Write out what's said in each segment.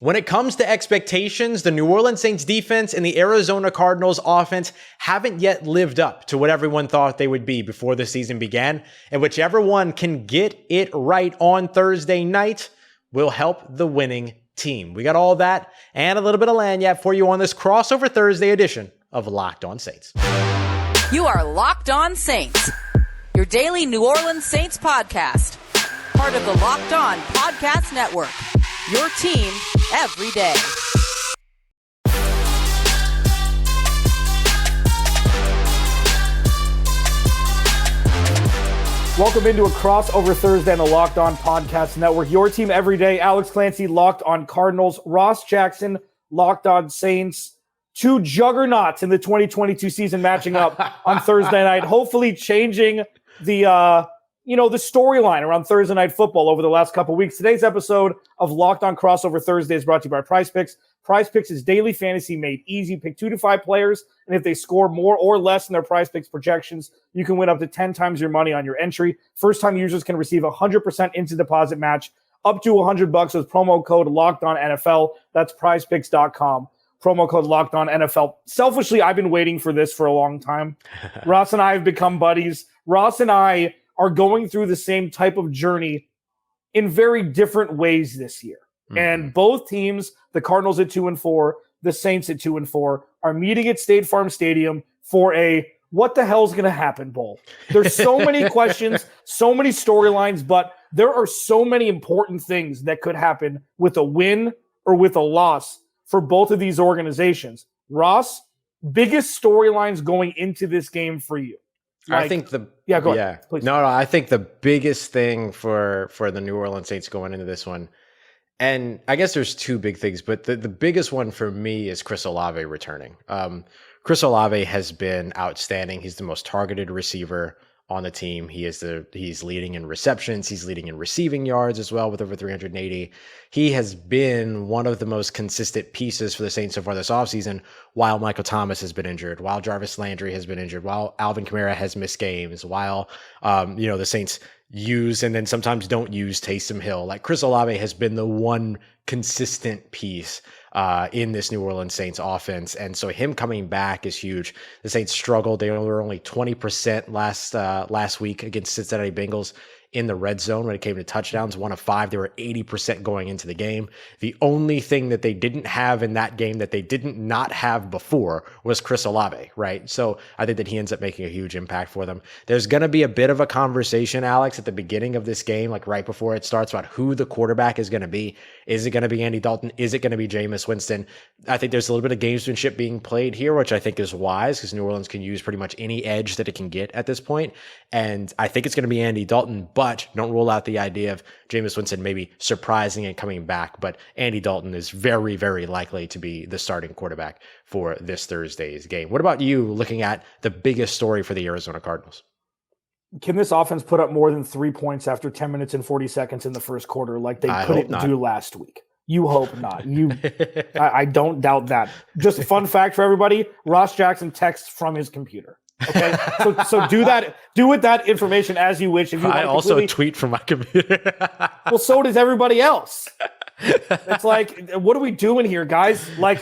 When it comes to expectations, the New Orleans Saints defense and the Arizona Cardinals offense haven't yet lived up to what everyone thought they would be before the season began, and whichever one can get it right on Thursday night will help the winning team. We got all that and a little bit of lagniappe for you on this crossover Thursday edition of Locked On Saints. You are Locked On Saints, your daily New Orleans Saints podcast, part of the Locked On Podcast Network, your team every day. Welcome into a crossover Thursday on the Locked On Podcast Network. Your team every day. Alex Clancy, Locked On Cardinals. Ross Jackson, Locked On Saints. Two juggernauts in the 2022 season matching up on Thursday night, hopefully changing the storyline around Thursday Night Football over the last couple weeks. Today's episode of Locked On Crossover Thursday is brought to you by PrizePicks. PrizePicks is daily fantasy made easy. Pick 2 to 5 players, and if they score more or less than their PrizePicks projections, you can win up to 10 times your money on your entry. First-time users can receive a 100% into deposit match up to $100 with promo code LOCKEDONNFL. That's PrizePicks.com. Promo code LOCKEDONNFL. Selfishly, I've been waiting for this for a long time. Ross and I have become buddies. Ross and I are going through the same type of journey in very different ways this year. Mm-hmm. And both teams, the Cardinals at 2-4, the Saints at 2-4, are meeting at State Farm Stadium for a what the hell's going to happen bowl. There's so many questions, so many storylines, but there are so many important things that could happen with a win or with a loss for both of these organizations. Ross, biggest storylines going into this game for you? Go ahead, please. No, I think the biggest thing for the New Orleans Saints going into this one, and I guess there's two big things, but the biggest one for me is Chris Olave returning. Chris Olave has been outstanding. He's the most targeted receiver on the team. He's leading in receptions. He's leading in receiving yards as well with over 380. He has been one of the most consistent pieces for the Saints so far this offseason, while Michael Thomas has been injured, while Jarvis Landry has been injured, while Alvin Kamara has missed games, while the Saints use and then sometimes don't use Taysom Hill. Like, Chris Olave has been the one consistent piece in this New Orleans Saints offense. And so him coming back is huge. The Saints struggled. They were only 20% last week against Cincinnati Bengals in the red zone when it came to touchdowns. 1 of 5. They were 80% going into the game. The only thing that they didn't have in that game that they didn't not have before was Chris Olave, right? So I think that he ends up making a huge impact for them. There's going to be a bit of a conversation, Alex, at the beginning of this game, like right before it starts, about who the quarterback is going to be. Is it going to be Andy Dalton? Is it going to be Jameis Winston? I think there's a little bit of gamesmanship being played here, which I think is wise because New Orleans can use pretty much any edge that it can get at this point. And I think it's going to be Andy Dalton, but don't rule out the idea of Jameis Winston maybe surprising and coming back. But Andy Dalton is very, very likely to be the starting quarterback for this Thursday's game. What about you looking at the biggest story for the Arizona Cardinals? Can this offense put up more than 3 points after 10 minutes and 40 seconds in the first quarter like they couldn't do last week? You hope not. I don't doubt that. Just a fun fact for everybody, Ross Jackson texts from his computer. Okay, so do that. Do with that information as you wish. If you I also tweet from my computer. Well, so does everybody else. It's like, what are we doing here, guys? Like,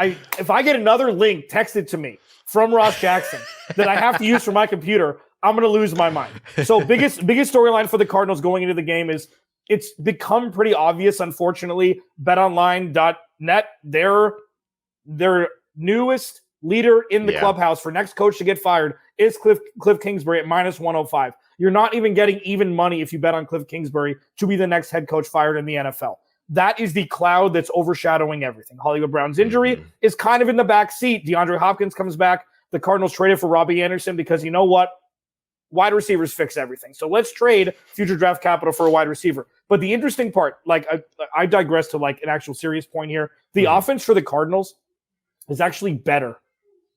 if I get another link texted to me from Ross Jackson that I have to use for my computer, I'm going to lose my mind. So biggest storyline for the Cardinals going into the game is it's become pretty obvious, unfortunately. BetOnline.net, their newest leader in the clubhouse for next coach to get fired is Kliff Kingsbury at -105. You're not even getting even money if you bet on Kliff Kingsbury to be the next head coach fired in the NFL. That is the cloud that's overshadowing everything. Hollywood Brown's injury is kind of in the back seat. DeAndre Hopkins comes back. The Cardinals traded for Robbie Anderson because you know what? Wide receivers fix everything. So let's trade future draft capital for a wide receiver. But the interesting part, like I digress to like an actual serious point here. The offense for the Cardinals is actually better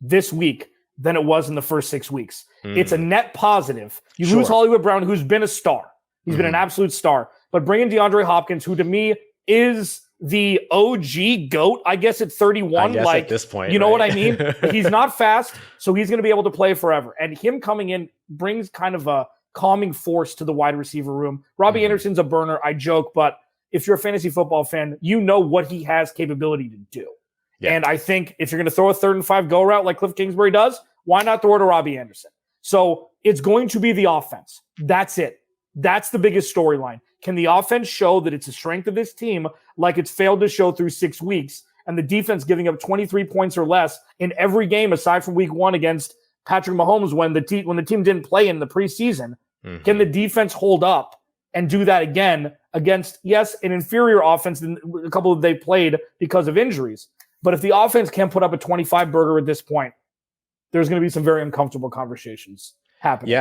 this week than it was in the first 6 weeks. It's a net positive. You lose Hollywood Brown, who's been a star. He's been an absolute star. But bring in DeAndre Hopkins, who to me is the OG GOAT, I guess at 31. I guess like, at this point, you know what I mean? He's not fast, so he's going to be able to play forever. And him coming in brings kind of a calming force to the wide receiver room. Robbie Anderson's a burner, I joke, but if you're a fantasy football fan, you know what he has capability to do. Yeah. And I think if you're going to throw a 3rd and 5 go route like Kliff Kingsbury does, why not throw it to Robbie Anderson? So it's going to be the offense. That's it. That's the biggest storyline. Can the offense show that it's a strength of this team like it's failed to show through 6 weeks, and the defense giving up 23 points or less in every game aside from week 1 against Patrick Mahomes when the team didn't play in the preseason? Mm-hmm. Can the defense hold up and do that again against, yes, an inferior offense than a couple they played because of injuries? But if the offense can't put up a 25 burger at this point, there's going to be some very uncomfortable conversations happening.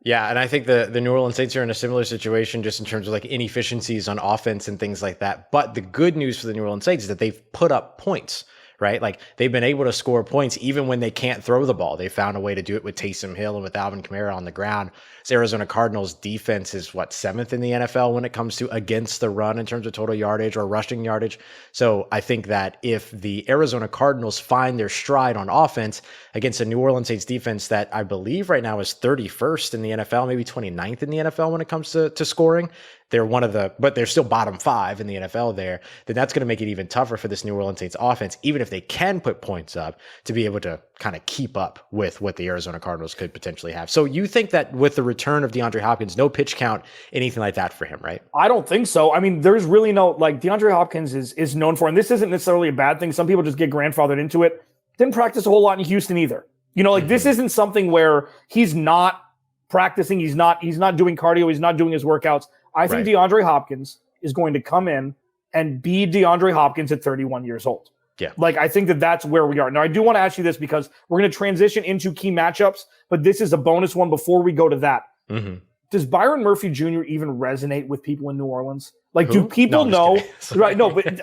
Yeah, and I think the New Orleans Saints are in a similar situation just in terms of like inefficiencies on offense and things like that. But the good news for the New Orleans Saints is that they've put up points, right? Like they've been able to score points even when they can't throw the ball. They found a way to do it with Taysom Hill and with Alvin Kamara on the ground. This Arizona Cardinals defense is 7th in the NFL when it comes to against the run in terms of total yardage or rushing yardage. So I think that if the Arizona Cardinals find their stride on offense against a New Orleans Saints defense that I believe right now is 31st in the NFL, maybe 29th in the NFL when it comes to scoring, but they're still bottom 5 in the NFL there, then that's going to make it even tougher for this New Orleans Saints offense, even if they can put points up, to be able to kind of keep up with what the Arizona Cardinals could potentially have. So you think that with the return of DeAndre Hopkins, no pitch count, anything like that for him, right? I don't think so. I mean, there's really DeAndre Hopkins is known for, and this isn't necessarily a bad thing. Some people just get grandfathered into it. Didn't practice a whole lot in Houston either. This isn't something where he's not practicing. He's not doing cardio. He's not doing his workouts. I think DeAndre Hopkins is going to come in and be DeAndre Hopkins at 31 years old. Yeah. I think that's where we are. Now, I do want to ask you this because we're going to transition into key matchups, but this is a bonus one before we go to that. Mm-hmm. Does Byron Murphy Jr. even resonate with people in New Orleans? Do people know? Right. No, but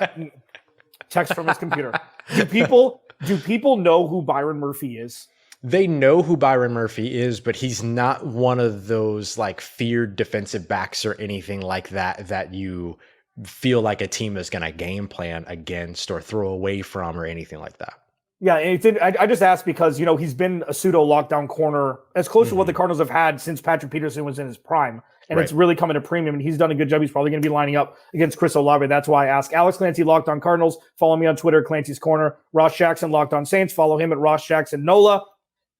text from his computer. Do people know who Byron Murphy is? They know who Byron Murphy is, but he's not one of those feared defensive backs or anything like that you feel like a team is going to game plan against or throw away from or anything like that. Yeah, and I just asked because, he's been a pseudo lockdown corner as close to what the Cardinals have had since Patrick Peterson was in his prime. And it's really coming to premium, and he's done a good job. He's probably going to be lining up against Chris Olave. That's why I ask. Alex Clancy, Locked On Cardinals. Follow me on Twitter, Clancy's Corner. Ross Jackson, Locked On Saints. Follow him at Ross Jackson Nola.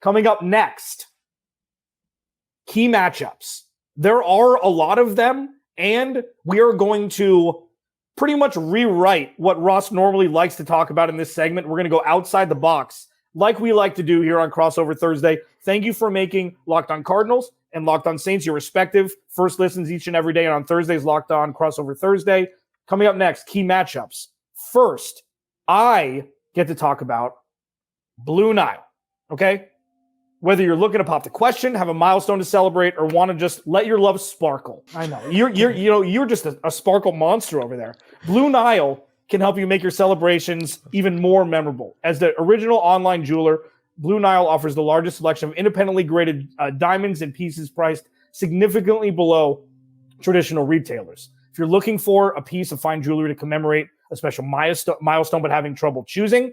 Coming up next, key matchups. There are a lot of them, and we are going to pretty much rewrite what Ross normally likes to talk about in this segment. We're going to go outside the box like we like to do here on Crossover Thursday. Thank you for making Locked On Cardinals and Locked On Saints your respective first listens each and every day. And on Thursdays, Locked On Crossover Thursday. Coming up next, key matchups. First, I get to talk about Blue Nile, okay? Whether you're looking to pop the question, have a milestone to celebrate, or want to just let your love sparkle. I know you're just a sparkle monster over there. Blue Nile can help you make your celebrations even more memorable. As the original online jeweler, Blue Nile offers the largest selection of independently graded diamonds and pieces priced significantly below traditional retailers. If you're looking for a piece of fine jewelry to commemorate a special milestone but having trouble choosing,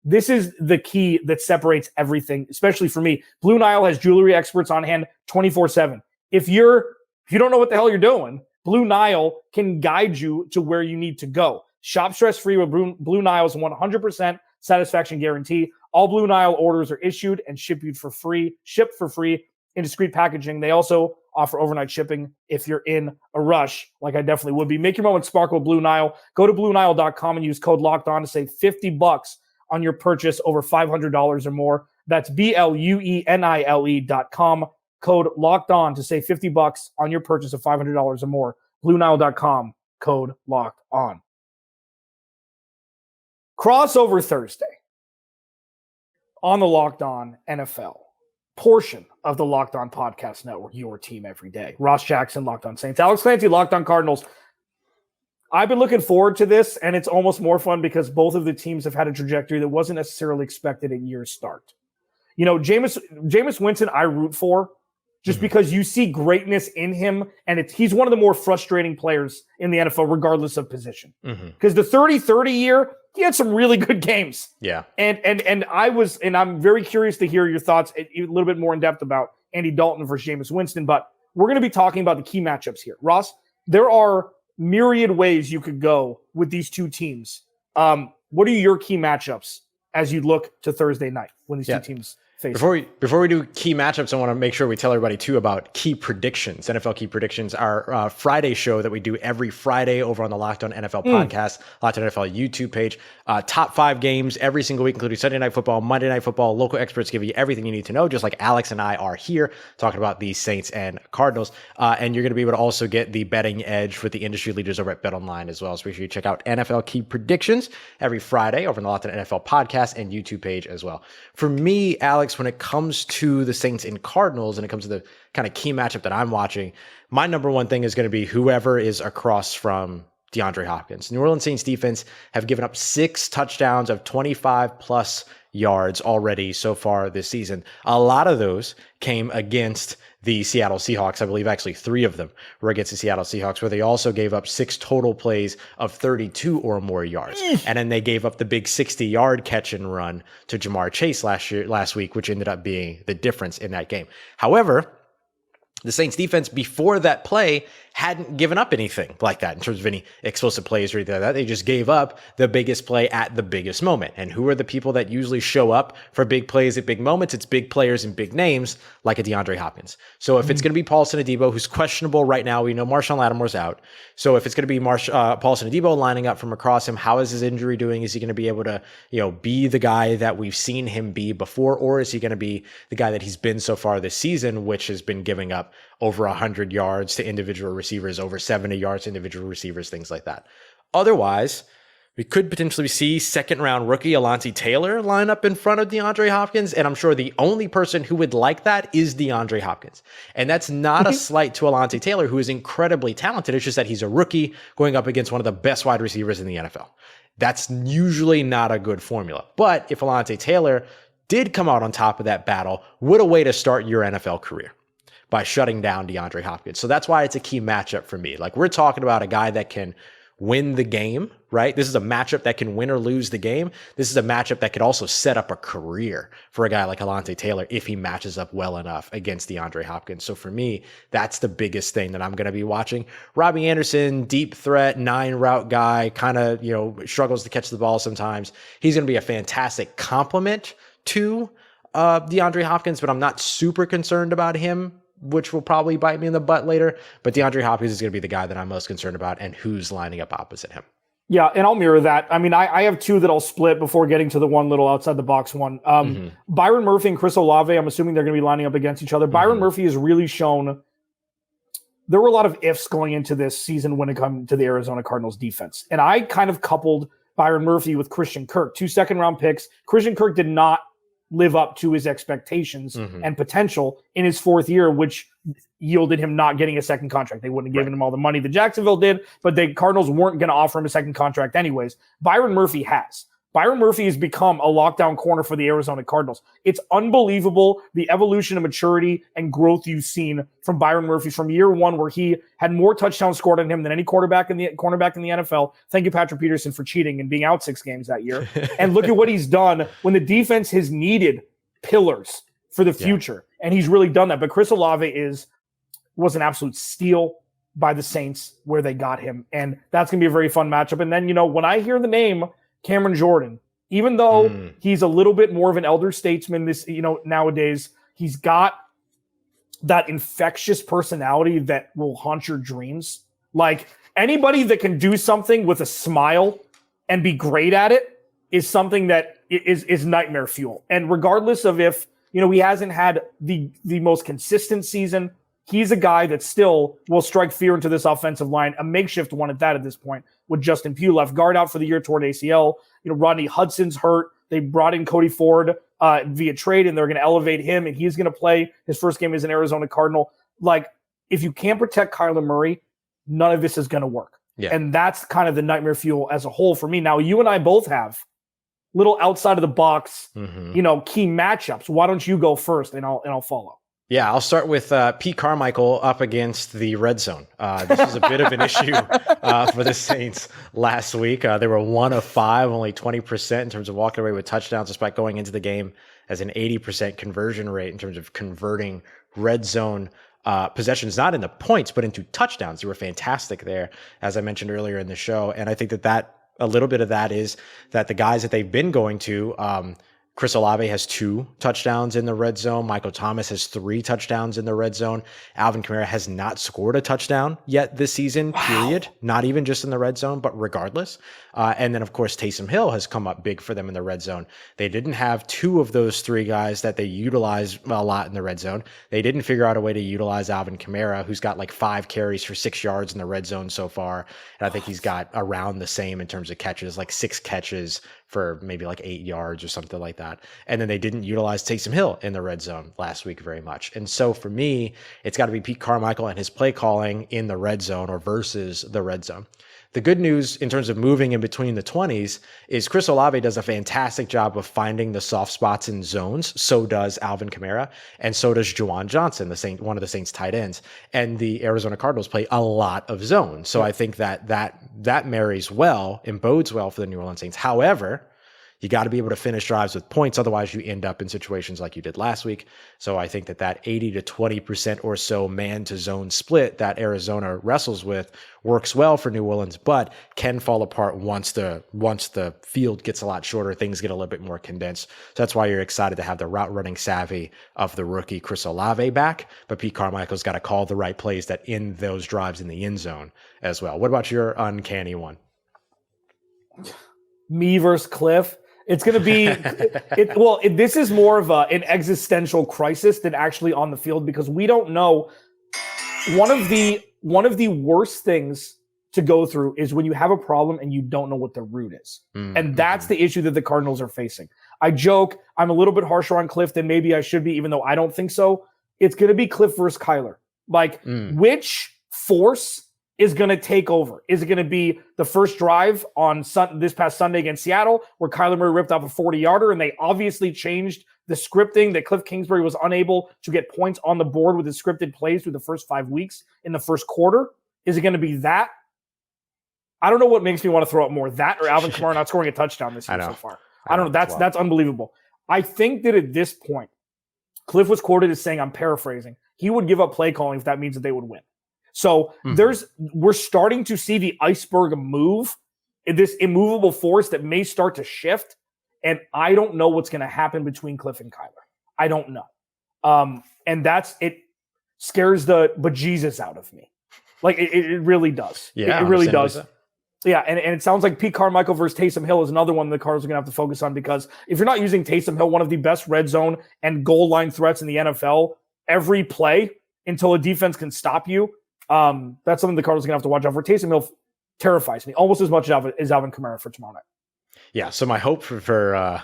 this is the key that separates everything, especially for me. Blue Nile has jewelry experts on hand 24/7. If you don't know what the hell you're doing, Blue Nile can guide you to where you need to go. Shop stress-free with Blue Nile's 100% satisfaction guarantee. All Blue Nile orders are issued and shipped for free in discreet packaging. They also offer overnight shipping if you're in a rush, like I definitely would be. Make your moment sparkle with Blue Nile. Go to BlueNile.com and use code LOCKEDON to save $50 on your purchase over $500 or more. That's BlueNile.com. Code Locked On to save $50 on your purchase of $500 or more. BlueNile.com. Code Locked On. Crossover Thursday on the Locked On NFL portion of the Locked On Podcast Network, your team every day. Ross Jackson, Locked On Saints. Alex Clancy, Locked On Cardinals. I've been looking forward to this, and it's almost more fun because both of the teams have had a trajectory that wasn't necessarily expected at year's start. Jameis Winston, I root for just because you see greatness in him, and he's one of the more frustrating players in the NFL, regardless of position. Because the 30-30 year, he had some really good games. Yeah. And I'm very curious to hear your thoughts a little bit more in depth about Andy Dalton versus Jameis Winston, but we're going to be talking about the key matchups here. Ross, there are myriad ways you could go with these two teams. What are your key matchups as you look to Thursday night when these two teams face? Before we do key matchups, I want to make sure we tell everybody too about key predictions. NFL key predictions, our Friday show that we do every Friday over on the Locked On NFL podcast, Locked On NFL YouTube page. Top 5 games every single week, including Sunday Night Football, Monday Night Football. Local experts give you everything you need to know, just like Alex and I are here talking about the Saints and Cardinals. And you're going to be able to also get the betting edge with the industry leaders over at BetOnline as well. So make sure you check out NFL key predictions every Friday over on the Locked On NFL podcast and YouTube page as well. For me, Alex, when it comes to the Saints and Cardinals and it comes to the kind of key matchup that I'm watching, my number one thing is going to be whoever is across from DeAndre Hopkins. New Orleans Saints defense have given up 6 touchdowns of 25 plus yards already so far this season. A lot of those came against the Seattle Seahawks. I believe actually 3 of them were against the Seattle Seahawks, where they also gave up 6 total plays of 32 or more yards. And then they gave up the big 60-yard catch and run to Jamar Chase last week, which ended up being the difference in that game. However, the Saints defense before that play hadn't given up anything like that in terms of any explosive plays or anything like that. They just gave up the biggest play at the biggest moment. And who are the people that usually show up for big plays at big moments? It's big players and big names like a DeAndre Hopkins. So if it's going to be Paulson Adebo, who's questionable right now, we know Marshawn Lattimore's out. So if it's going to be Paulson Adebo lining up from across him, how is his injury doing? Is he going to be able to, be the guy that we've seen him be before? Or is he going to be the guy that he's been so far this season, which has been giving up over 100 yards to individual receivers, over 70 yards to individual receivers, things like that. Otherwise, we could potentially see second-round rookie Alontae Taylor line up in front of DeAndre Hopkins, and I'm sure the only person who would like that is DeAndre Hopkins. And that's not a slight to Alontae Taylor, who is incredibly talented. It's just that he's a rookie going up against one of the best wide receivers in the NFL. That's usually not a good formula. But if Alontae Taylor did come out on top of that battle, what a way to start your NFL career, by shutting down DeAndre Hopkins. So that's why it's a key matchup for me. Like, we're talking about a guy that can win the game, right? This is a matchup that can win or lose the game. This is a matchup that could also set up a career for a guy like Alontae Taylor if he matches up well enough against DeAndre Hopkins. So for me, that's the biggest thing that I'm going to be watching. Robbie Anderson, deep threat, 9-route guy, kind of, struggles to catch the ball sometimes. He's going to be a fantastic complement to DeAndre Hopkins, but I'm not super concerned about him, which will probably bite me in the butt later. But DeAndre Hopkins is going to be the guy that I'm most concerned about and who's lining up opposite him. Yeah, and I'll mirror that. I mean, I have 2 that I'll split before getting to the one little outside the box one. Byron Murphy and Chris Olave, I'm assuming they're going to be lining up against each other. Byron Murphy has really shown there were a lot of ifs going into this season when it comes to the Arizona Cardinals defense. And I kind of coupled Byron Murphy with Christian Kirk, 2 second-round picks. Christian Kirk did not live up to his expectations and potential in his 4th year, which yielded him not getting a second contract. They wouldn't have given him all the money that Jacksonville did, but the Cardinals weren't going to offer him a second contract anyways. Byron Murphy has. Byron Murphy has become a lockdown corner for the Arizona Cardinals. It's unbelievable the evolution of maturity and growth you've seen from Byron Murphy from year 1, where he had more touchdowns scored on him than any cornerback in the NFL. Thank you, Patrick Peterson, for cheating and being out 6 games that year. And look at what he's done when the defense has needed pillars for the future. Yeah. And he's really done that. But Chris Olave was an absolute steal by the Saints where they got him. And that's going to be a very fun matchup. And then, when I hear the name Cameron Jordan, even though he's a little bit more of an elder statesman nowadays, he's got that infectious personality that will haunt your dreams. Like, anybody that can do something with a smile and be great at it is something that is nightmare fuel. And regardless of if, he hasn't had the most consistent season, he's a guy that still will strike fear into this offensive line, a makeshift one at that at this point, with Justin Pugh left guard out for the year toward ACL. Rodney Hudson's hurt. They brought in Cody Ford via trade, and they're going to elevate him, and he's going to play his first game as an Arizona Cardinal. Like, if you can't protect Kyler Murray, none of this is going to work. Yeah. And that's kind of the nightmare fuel as a whole for me. Now, you and I both have little outside of the box, key matchups. Why don't you go first, and I'll follow. Yeah, I'll start with Pete Carmichael up against the red zone. This was a bit of an issue for the Saints last week. They were 1 of 5, only 20% in terms of walking away with touchdowns, despite going into the game as an 80% conversion rate in terms of converting red zone possessions, not in the points, but into touchdowns. They were fantastic there, as I mentioned earlier in the show. And I think that a little bit of that is that the guys that they've been going to, Chris Olave has 2 touchdowns in the red zone. Michael Thomas has 3 touchdowns in the red zone. Alvin Kamara has not scored a touchdown yet this season, period. Not even just in the red zone, but regardless. And then, of course, Taysom Hill has come up big for them in the red zone. They didn't have 2 of those 3 guys that they utilize a lot in the red zone. They didn't figure out a way to utilize Alvin Kamara, who's got like 5 carries for 6 yards in the red zone so far. And I think he's got around the same in terms of catches, like 6 catches for maybe like 8 yards or something like that. And then they didn't utilize Taysom Hill in the red zone last week very much. And so for me, it's got to be Pete Carmichael and his play calling in the red zone or versus the red zone. The good news in terms of moving in between the 20s is Chris Olave does a fantastic job of finding the soft spots in zones. So does Alvin Kamara, and so does Juwan Johnson, one of the Saints tight ends. And the Arizona Cardinals play a lot of zones. So I think that marries well and bodes well for the New Orleans Saints. However, you got to be able to finish drives with points. Otherwise, you end up in situations like you did last week. So I think that 80 to 20% or so man to zone split that Arizona wrestles with works well for New Orleans, but can fall apart once the field gets a lot shorter, things get a little bit more condensed. So that's why you're excited to have the route running savvy of the rookie Chris Olave back. But Pete Carmichael's got to call the right plays that end those drives in the end zone as well. What about your uncanny one? Me versus Kliff. It's going to be, this is more of an existential crisis than actually on the field, because we don't know. One of the worst things to go through is when you have a problem and you don't know what the root is. And that's the issue that the Cardinals are facing. I joke, I'm a little bit harsher on Kliff than maybe I should be, even though I don't think so. It's going to be Kliff versus Kyler. Like, which force is going to take over? Is it going to be the first drive on this past Sunday against Seattle, where Kyler Murray ripped off a 40-yarder and they obviously changed the scripting, that Kliff Kingsbury was unable to get points on the board with his scripted plays through the first 5 weeks in the first quarter? Is it going to be that? I don't know what makes me want to throw up more, that or Alvin Kamara not scoring a touchdown this year so far. I don't know. That's unbelievable. I think that at this point, Kliff was quoted as saying, I'm paraphrasing, he would give up play calling if that means that they would win. So we're starting to see the iceberg move, this immovable force that may start to shift. And I don't know what's going to happen between Kliff and Kyler. I don't know. And it scares the bejesus out of me. Like it really does. Yeah, it really does. So. Yeah. And it sounds like Pete Carmichael versus Taysom Hill is another one the Cardinals are going to have to focus on, because if you're not using Taysom Hill, one of the best red zone and goal line threats in the NFL, every play until a defense can stop you, that's something the Cardinals are going to have to watch out for. Taysom Hill terrifies me almost as much as Alvin Kamara for tomorrow night. Yeah, so my hope for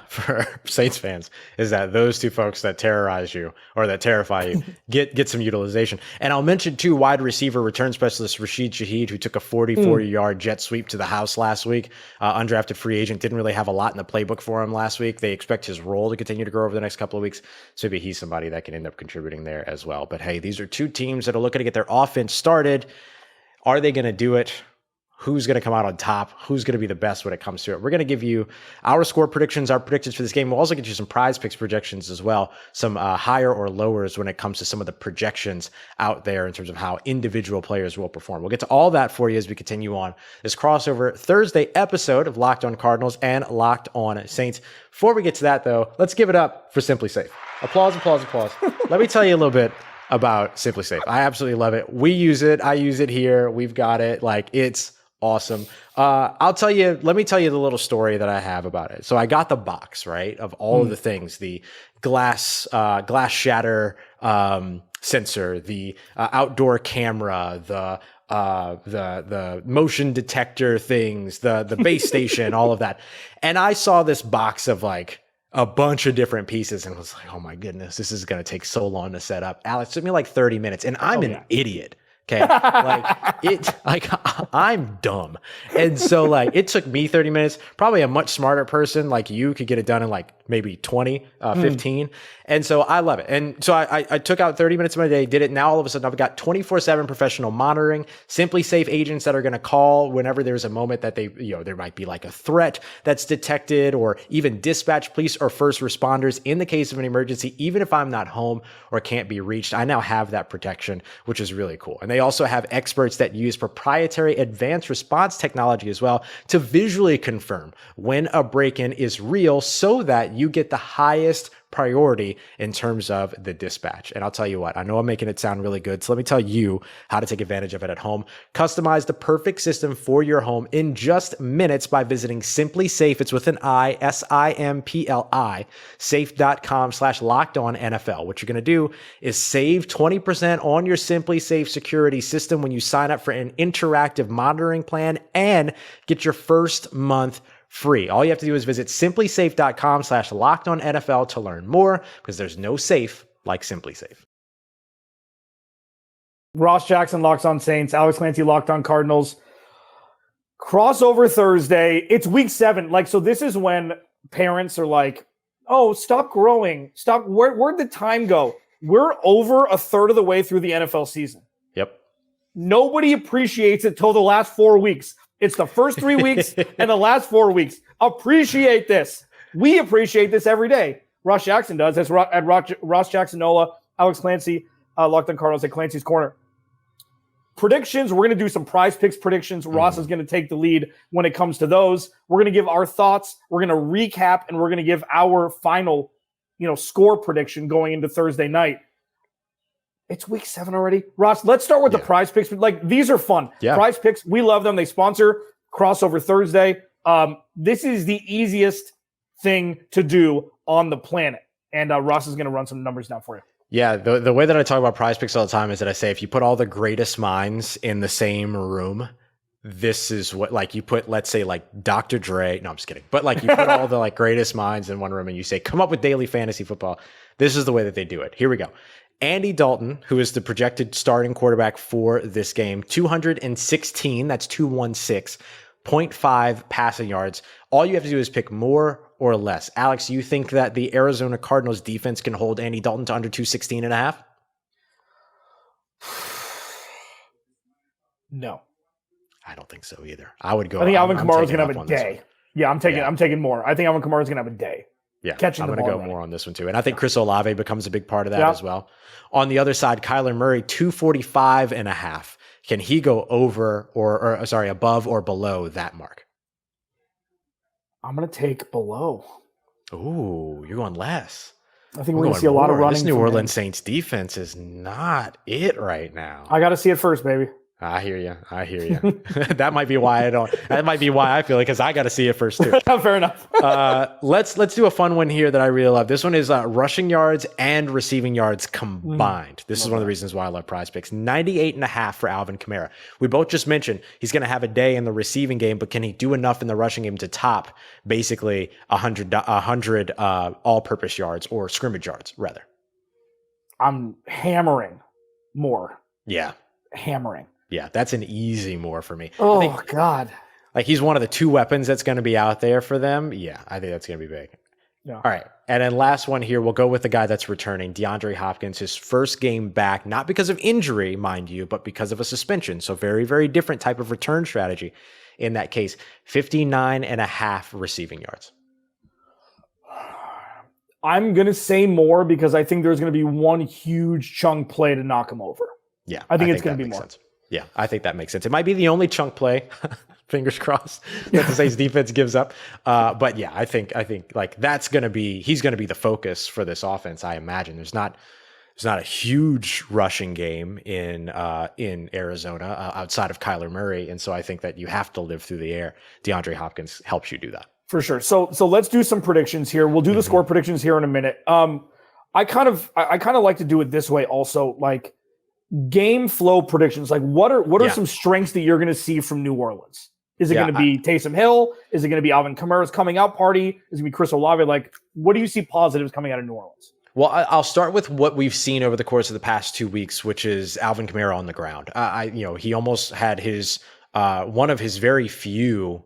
Saints fans is that those two folks that terrorize you or that terrify you get some utilization. And I'll mention too, wide receiver return specialist Rashid Shaheed, who took a 40-yard jet sweep to the house last week. Undrafted free agent, didn't really have a lot in the playbook for him last week. They expect his role to continue to grow over the next couple of weeks. So maybe he's somebody that can end up contributing there as well. But hey, these are two teams that are looking to get their offense started. Are they going to do it? Who's going to come out on top? Who's going to be the best when it comes to it? We're going to give you our score predictions, our predictions for this game. We'll also get you some prize picks projections as well, some higher or lowers when it comes to some of the projections out there in terms of how individual players will perform. We'll get to all that for you as we continue on this crossover Thursday episode of Locked On Cardinals and Locked On Saints. Before we get to that, though, let's give it up for Simply Safe. Applause, applause, applause. Let me tell you a little bit about Simply Safe. I absolutely love it. We use it. I use it here. We've got it. Like, it's awesome. Let me tell you the little story that I have about it. So I got the box, right, of all of the things, the glass shatter sensor, the outdoor camera, the motion detector things, the base station, all of that. And I saw this box of like a bunch of different pieces and was like, oh my goodness, this is going to take so long to set up. Alex, it took me like 30 minutes and I'm an idiot. Okay. I'm dumb. And so like, it took me 30 minutes, probably a much smarter person like you could get it done in like maybe 20, 15. And so I love it. And so I took out 30 minutes of my day, did it. Now all of a sudden I've got 24/7 professional monitoring, Simply Safe agents that are going to call whenever there's a moment that they, there might be like a threat that's detected, or even dispatch police or first responders in the case of an emergency, even if I'm not home or can't be reached. I now have that protection, which is really cool. And they also have experts that use proprietary advanced response technology as well to visually confirm when a break-in is real so that you get the highest priority in terms of the dispatch. And I'll tell you what, I know I'm making it sound really good. So let me tell you how to take advantage of it at home. Customize the perfect system for your home in just minutes by visiting Simply Safe. It's with an I, SIMPLI, safe.com/lockedonnfl. What you're going to do is save 20% on your Simply Safe security system when you sign up for an interactive monitoring plan and get your first month free. All you have to do is visit simplysafe.com/lockedonnfl to learn more, because there's no safe like Simply Safe. Ross Jackson, Locked On Saints. Alex Clancy, Locked On Cardinals. Crossover Thursday. It's week 7. So this is when parents are like, oh, stop growing. Stop. Where'd the time go? We're over a third of the way through the NFL season. Yep. Nobody appreciates it till the last 4 weeks. It's the first 3 weeks and the last 4 weeks. Appreciate this. We appreciate this every day. Ross Jackson does. That's at Ross Jackson Nola, Alex Clancy, Locked On Cardinals at Clancy's Corner. Predictions. We're going to do some prize picks predictions. Ross is going to take the lead when it comes to those. We're going to give our thoughts. We're going to recap, and we're going to give our final, score prediction going into Thursday night. It's week 7 already. Ross, let's start with the prize picks. These are fun. Yeah. Prize picks, we love them. They sponsor Crossover Thursday. This is the easiest thing to do on the planet. And Ross is going to run some numbers down for you. Yeah, the way that I talk about prize picks all the time is that I say, if you put all the greatest minds in the same room, this is what, you put, let's say, Dr. Dre. No, I'm just kidding. But you put all the greatest minds in one room and you say, come up with daily fantasy football. This is the way that they do it. Here we go. Andy Dalton, who is the projected starting quarterback for this game, 216, that's 216.5 passing yards. All you have to do is pick more or less. Alex, you think that the Arizona Cardinals defense can hold Andy Dalton to under 216.5? No. I don't think so either. I would go. I think Alvin Kamara is going to have a day. Yeah, I'm taking more. I think Alvin Kamara is going to have a day. Yeah, I'm going to go more on this one too. And I think Chris Olave becomes a big part of that as well. On the other side, Kyler Murray, 245.5. Can he go over or above or below that mark? I'm going to take below. Ooh, you're going less. I think we're going to see a lot of running. This New Orleans Saints defense is not it right now. I got to see it first, baby. I hear you. That might be why I feel it, because I got to see it first too. Fair enough. Let's do a fun one here that I really love. This one is rushing yards and receiving yards combined. This is one of the reasons why I love prize picks. 98.5 for Alvin Kamara. We both just mentioned he's going to have a day in the receiving game, but can he do enough in the rushing game to top basically 100 all-purpose yards, or scrimmage yards rather? I'm hammering more. Yeah. Hammering. Yeah, that's an easy more for me. Oh, God. He's one of the 2 weapons that's going to be out there for them. Yeah, I think that's going to be big. Yeah. All right. And then last one here, we'll go with the guy that's returning, Deandre Hopkins, his first game back, not because of injury, mind you, but because of a suspension. So very, very different type of return strategy in that case. 59.5 receiving yards. I'm going to say more because I think there's going to be one huge chunk play to knock him over. Yeah. I think it's going to be more. Sense. Yeah, I think that makes sense. It might be the only chunk play, fingers crossed, that the Saints defense gives up. But yeah, I think that's going to be, he's going to be the focus for this offense. I imagine there's not a huge rushing game in Arizona outside of Kyler Murray. And so I think that you have to live through the air. DeAndre Hopkins helps you do that. For sure. So let's do some predictions here. We'll do the score predictions here in a minute. I kind of like to do it this way also, game flow predictions. What are some strengths that you're going to see from New Orleans? Is it going to be Taysom Hill? Is it going to be Alvin Kamara's coming out party? Is it going to be Chris Olave? What do you see positives coming out of New Orleans? Well, I'll start with what we've seen over the course of the past 2 weeks, which is Alvin Kamara on the ground. He almost had his one of his very few.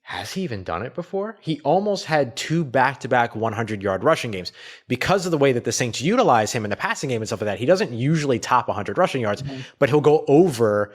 Has he even done it before? He almost had 2 back-to-back 100-yard rushing games. Because of the way that the Saints utilize him in the passing game and stuff like that, he doesn't usually top 100 rushing yards, but he'll go over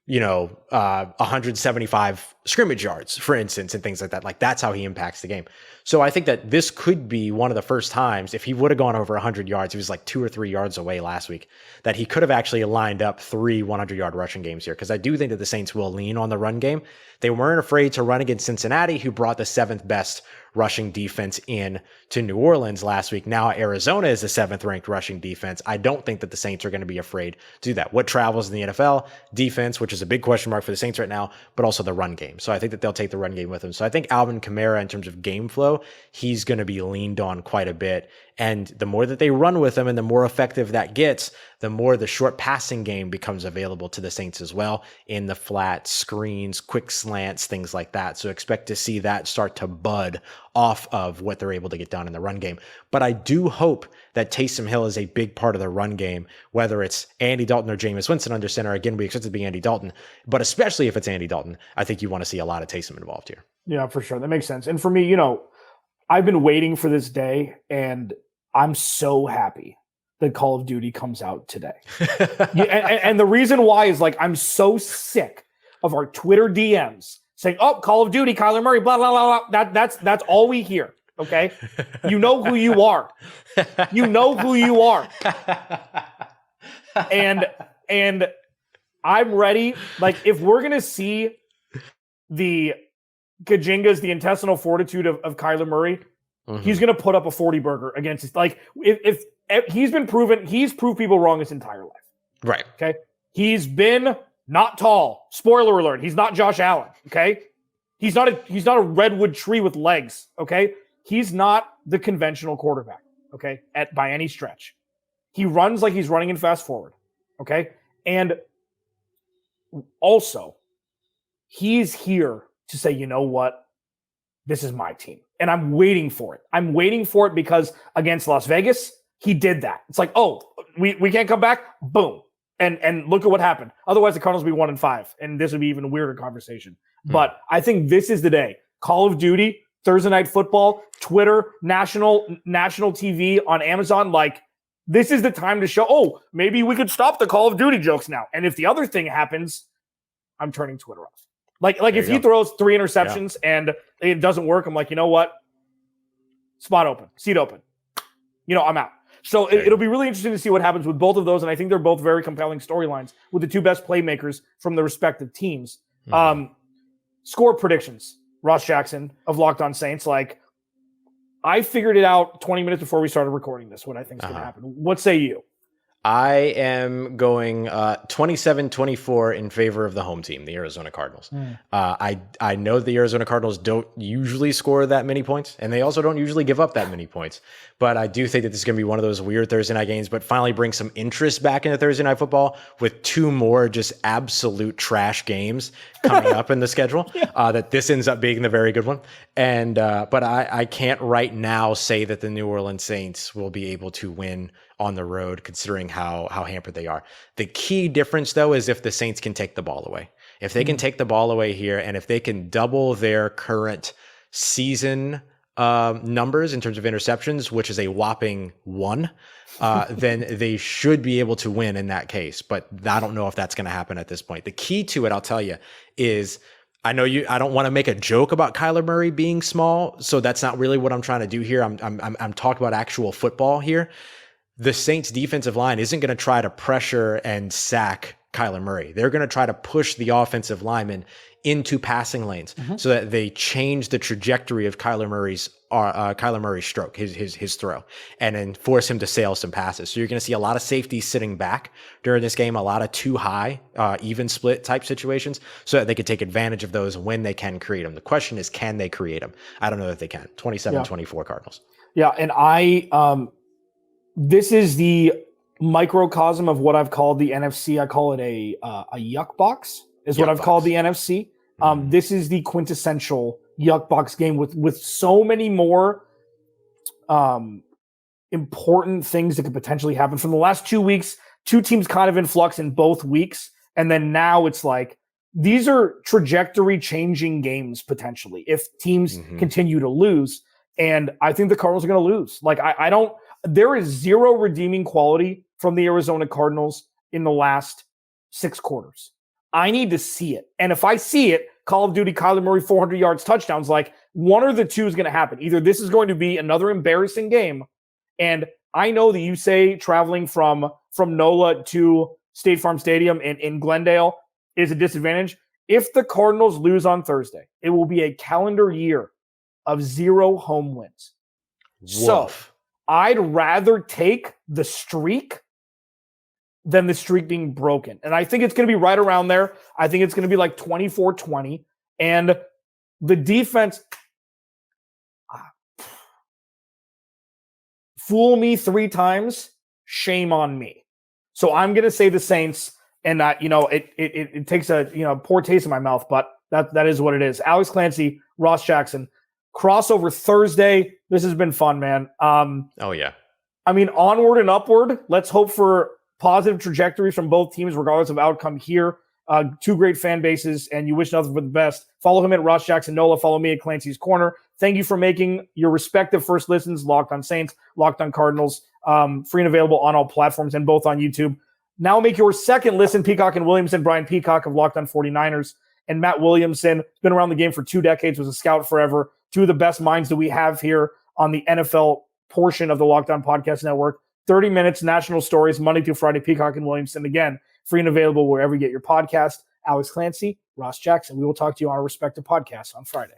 175 scrimmage yards, for instance, and things like that. Like, that's how he impacts the game. So I think that this could be one of the first times, if he would have gone over 100 yards, he was like 2 or 3 yards away last week, that he could have actually lined up 3 100-yard rushing games here. Because I do think that the Saints will lean on the run game. They weren't afraid to run against Cincinnati, who brought the 7th best rushing defense in to New Orleans last week. Now Arizona is the 7th ranked rushing defense. I don't think that the Saints are going to be afraid to do that. What travels in the NFL? Defense, which is a big question mark for the Saints right now, but also the run game. So I think that they'll take the run game with them. So I think Alvin Kamara, in terms of game flow, he's going to be leaned on quite a bit. And the more that they run with him and the more effective that gets, the more the short passing game becomes available to the Saints as well, in the flat screens, quick slants, things like that. So expect to see that start to bud off of what they're able to get done in the run game. But I do hope that Taysom Hill is a big part of the run game, whether it's Andy Dalton or Jameis Winston under center. Again, we expect it to be Andy Dalton, but especially if it's Andy Dalton, I think you want to see a lot of Taysom involved here. Yeah, for sure. That makes sense. And for me, I've been waiting for this day, and I'm so happy that Call of Duty comes out today. and the reason why is, like, I'm so sick of our Twitter DMs saying, "Oh, Call of Duty, Kyler Murray, blah, blah, blah, blah." That's all we hear. Okay. You know who you are. You know who you are. And I'm ready. Like, if we're going to see the Kajingas, the intestinal fortitude of Kyler Murray, he's going to put up a 40 burger against us. Like, if he's been proven, he's proved people wrong his entire life. Right. Okay. He's been not tall. Spoiler alert. He's not Josh Allen. Okay. He's not a redwood tree with legs. Okay. He's not the conventional quarterback. Okay. By any stretch. He runs like he's running in fast forward. Okay. And also, he's here to say, you know what? This is my team. And I'm waiting for it. I'm waiting for it because against Las Vegas, he did that. It's like, oh, we can't come back. Boom. And look at what happened. Otherwise, the Cardinals would be 1-5. And this would be even a weirder conversation. But I think this is the day. Call of Duty, Thursday Night Football, Twitter, national TV on Amazon. Like, this is the time to show, oh, maybe we could stop the Call of Duty jokes now. And if the other thing happens, I'm turning Twitter off. Like if he throws 3 interceptions and it doesn't work, I'm like, you know what? Spot open, seat open. I'm out. So it'll be really interesting to see what happens with both of those. And I think they're both very compelling storylines with the 2 best playmakers from the respective teams. Score predictions. Ross Jackson of Locked On Saints. Like, I figured it out 20 minutes before we started recording this, what I think is going to happen. What say you? I am going 27-24 in favor of the home team, the Arizona Cardinals. I know the Arizona Cardinals don't usually score that many points, and they also don't usually give up that many points. But I do think that this is going to be one of those weird Thursday night games, but finally bring some interest back into Thursday night football with 2 more just absolute trash games coming up in the schedule. That this ends up being the very good one. And but I can't right now say that the New Orleans Saints will be able to win on the road, considering how hampered they are. The key difference, though, is if the Saints can take the ball away. If they can take the ball away here, and if they can double their current season numbers in terms of interceptions, which is a whopping 1, then they should be able to win in that case. But I don't know if that's going to happen at this point. The key to it, I'll tell you, is I don't want to make a joke about Kyler Murray being small, so that's not really what I'm trying to do here. I'm talking about actual football here. The Saints defensive line isn't going to try to pressure and sack Kyler Murray. They're going to try to push the offensive linemen into passing lanes so that they change the trajectory of Kyler Murray's stroke, his throw, and then force him to sail some passes. So you're going to see a lot of safeties sitting back during this game, a lot of too high, even split type situations, so that they can take advantage of those when they can create them. The question is, can they create them? I don't know that they can. 27-24 Cardinals. Yeah, and this is the microcosm of what I've called the NFC. I call it a yuck box, is what I've called the NFC. This is the quintessential yuck box game with so many more important things that could potentially happen from the last 2 weeks. Two teams kind of in flux in both weeks. And then now it's like, these are trajectory changing games potentially if teams continue to lose. And I think the Cardinals are going to lose. Like, there is zero redeeming quality from the Arizona Cardinals in the last 6 quarters. I need to see it. And if I see it, Call of Duty, Kyler Murray, 400 yards, touchdowns, like one or the two is going to happen. Either this is going to be another embarrassing game. And I know that you say traveling from NOLA to State Farm Stadium in Glendale is a disadvantage. If the Cardinals lose on Thursday, it will be a calendar year of 0 home wins. Woof. So I'd rather take the streak than the streak being broken. And I think it's going to be right around there. I think it's going to be like 24-20. And the defense, fool me 3 times, shame on me. So I'm going to say the Saints, and it takes a poor taste in my mouth, but that is what it is. Alex Clancy, Ross Jackson, crossover Thursday. This has been fun, man. Oh yeah. I mean, onward and upward. Let's hope for positive trajectories from both teams, regardless of outcome here. 2 great fan bases, and you wish nothing but the best. Follow him at Ross Jackson Nola. Follow me at Clancy's Corner. Thank you for making your respective first listens. Locked on Saints, Locked on Cardinals, free and available on all platforms and both on YouTube. Now make your second listen, Peacock and Williamson. Brian Peacock of Locked on 49ers and Matt Williamson, been around the game for 2 decades, was a scout forever. 2 of the best minds that we have here on the NFL portion of the Locked On Podcast Network. 30 minutes, national stories, Monday through Friday, Peacock and Williamson. Again, free and available wherever you get your podcast. Alex Clancy, Ross Jackson. We will talk to you on our respective podcasts on Friday.